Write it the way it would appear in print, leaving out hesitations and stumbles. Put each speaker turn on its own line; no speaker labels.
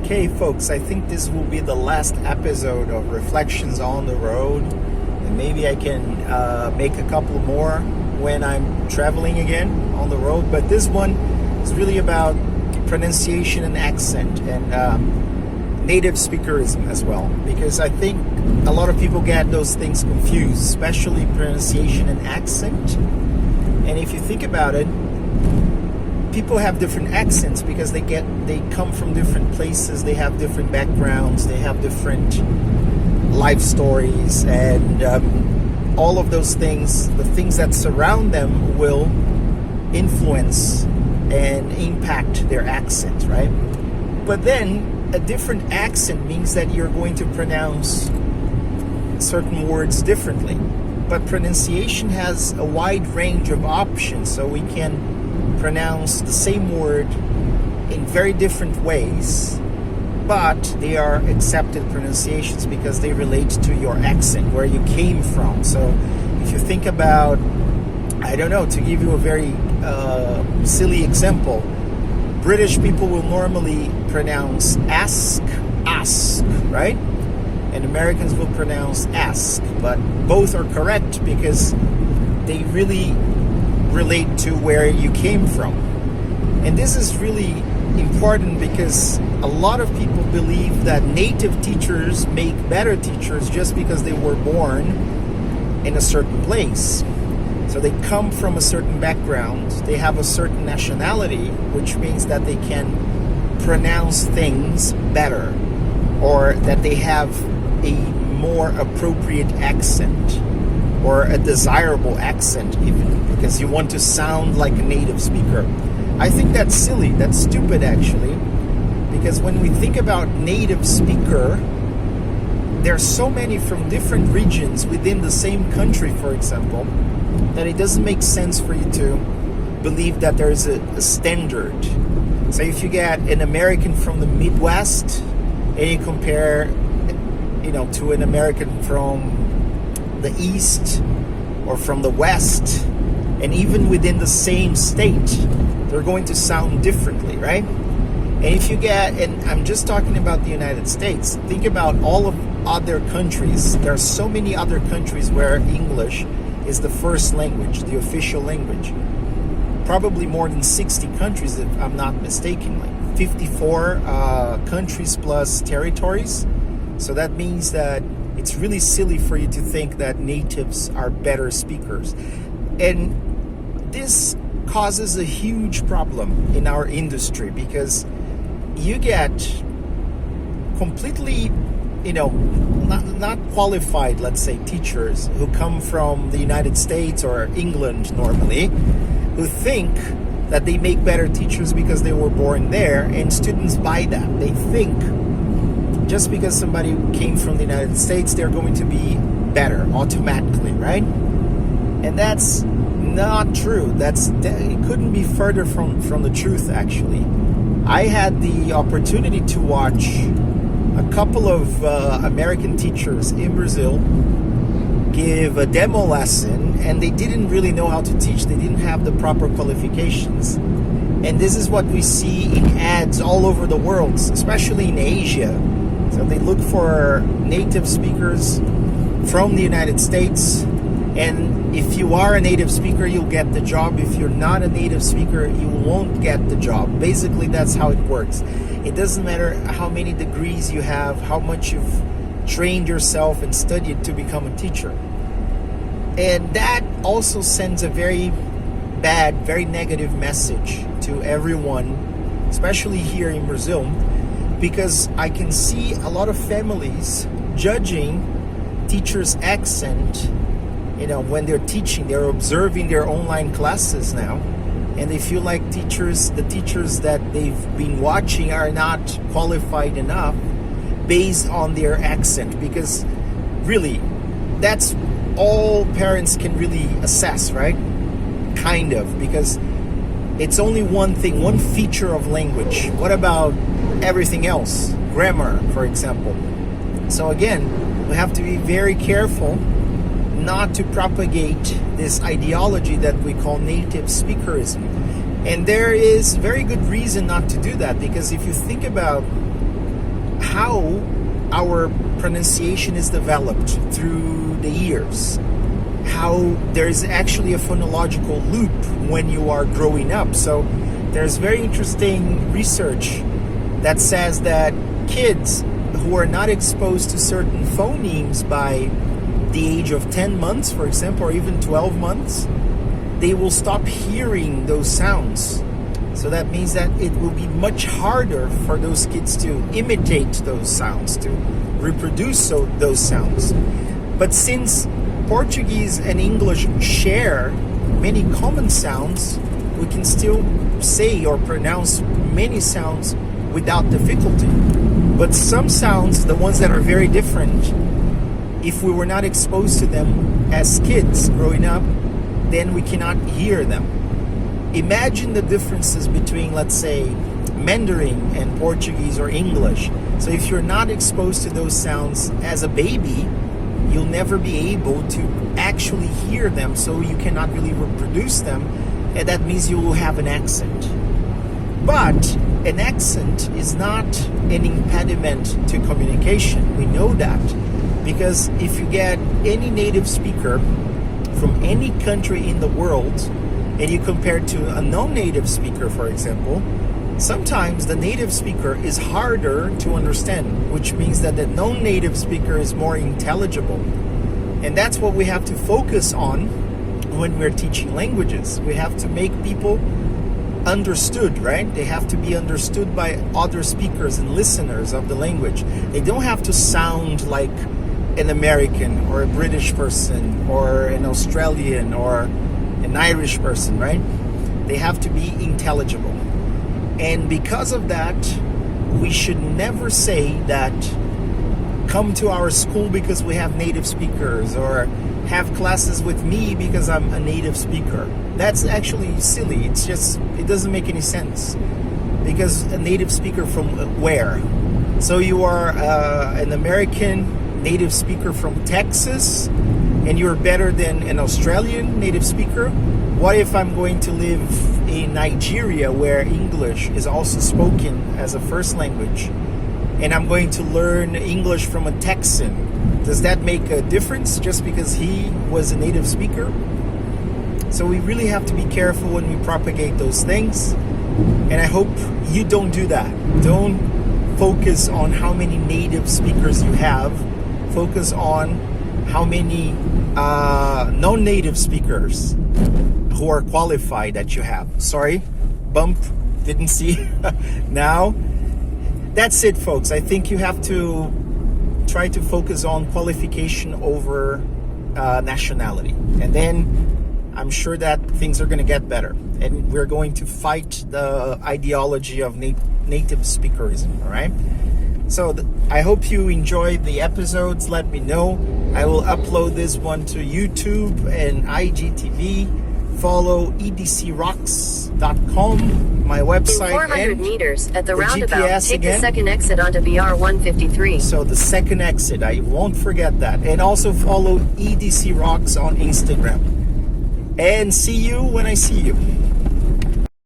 Okay, folks, I think this will be the last episode of Reflections on the Road, and maybe I can make a couple more when I'm traveling again on the road. But this one is really about pronunciation and accent and native speakerism as well, because I think a lot of people get those things confused, especially pronunciation and accent. And if you think about it, people have different accents because they come from different places, they have different backgrounds, they have different life stories, and all of those things, the things that surround them, will influence and impact their accent, right? But then a different accent means that you're going to pronounce certain words differently. But pronunciation has a wide range of options, so we can pronounce the same word in very different ways, but they are accepted pronunciations because they relate to your accent, where you came from. So if you think about, I don't know, to give you a very silly example, British people will normally pronounce ask, right? And Americans will pronounce ask, but both are correct because they really relate to where you came from. And this is really important because a lot of people believe that native teachers make better teachers just because they were born in a certain place. So they come from a certain background, they have a certain nationality, which means that they can pronounce things better, or that they have a more appropriate accent, or a desirable accent even, because you want to sound like a native speaker. I think that's silly, that's stupid actually, because when we think about native speaker, there are so many from different regions within the same country, for example, that it doesn't make sense for you to believe that there's a standard. So if you get an American from the Midwest and you compare, to an American from the East or from the West, and even within the same state, they're going to sound differently, right? And if you get, and I'm just talking about the United States, think about all of other countries. There are so many other countries where English is the first language, the official language. Probably more than 60 countries, if I'm not mistaken, like 54 countries plus territories. So that means that it's really silly for you to think that natives are better speakers. And this causes a huge problem in our industry because you get completely, not qualified, let's say, teachers who come from the United States or England normally, who think that they make better teachers because they were born there, and students buy that. They think just because somebody came from the United States, they're going to be better automatically, right? And that's not true. It couldn't be further from the truth, actually. I had the opportunity to watch a couple of American teachers in Brazil give a demo lesson, and they didn't really know how to teach. They didn't have the proper qualifications. And this is what we see in ads all over the world, especially in Asia. So they look for native speakers from the United States, and if you are a native speaker, you'll get the job. If you're not a native speaker, you won't get the job. Basically, that's how it works. It doesn't matter how many degrees you have, how much you've trained yourself and studied to become a teacher. And that also sends a very bad, very negative message to everyone, especially here in Brazil, because I can see a lot of families judging teachers' accent. When they're teaching, they're observing their online classes now, and they feel like the teachers that they've been watching are not qualified enough based on their accent, because really, that's all parents can really assess, right? Kind of, because it's only one thing, one feature of language. What about everything else? Grammar, for example. So again, we have to be very careful not to propagate this ideology that we call native speakerism. And there is very good reason not to do that, because if you think about how our pronunciation is developed through the years, how there's actually a phonological loop when you are growing up. So there's very interesting research that says that kids who are not exposed to certain phonemes by the age of 10 months, for example, or even 12 months, they will stop hearing those sounds. So that means that it will be much harder for those kids to imitate those sounds, to reproduce those sounds. But since Portuguese and English share many common sounds, we can still say or pronounce many sounds without difficulty. But some sounds, the ones that are very different, if we were not exposed to them as kids growing up, then we cannot hear them. Imagine the differences between, let's say, Mandarin and Portuguese or English. So if you're not exposed to those sounds as a baby, you'll never be able to actually hear them, so you cannot really reproduce them, and that means you will have an accent. But an accent is not an impediment to communication. We know that, because if you get any native speaker from any country in the world and you compare it to a non-native speaker, for example, sometimes the native speaker is harder to understand, which means that the non-native speaker is more intelligible. And that's what we have to focus on when we're teaching languages. We have to make people understood, right? They have to be understood by other speakers and listeners of the language. They don't have to sound like an American or a British person or an Australian or an Irish person, right? They have to be intelligible. And because of that, we should never say that come to our school because we have native speakers, or have classes with me because I'm a native speaker. That's actually silly. It's just, it doesn't make any sense. Because a native speaker from where? So you are an American native speaker from Texas, and you're better than an Australian native speaker? What if I'm going to live in Nigeria, where English is also spoken as a first language, and I'm going to learn English from a Texan? Does that make a difference just because he was a native speaker? So we really have to be careful when we propagate those things, and I hope you don't do that. Don't focus on how many native speakers you have. Focus on how many non-native speakers who are qualified that you have. Sorry, bump, didn't see. Now, that's it, folks. I think you have to try to focus on qualification over nationality. And then I'm sure that things are going to get better. And we're going to fight the ideology of native speakerism, all right? So I hope you enjoyed the episodes. Let me know. I will upload this one to YouTube and IGTV. Follow edcrocks.com, my website.
In 400
and
meters at the roundabout,
GPS
take
again.
the second exit onto BR 153.
So the second exit, I won't forget that. And also follow EDC Rocks on Instagram. And see you when I see you.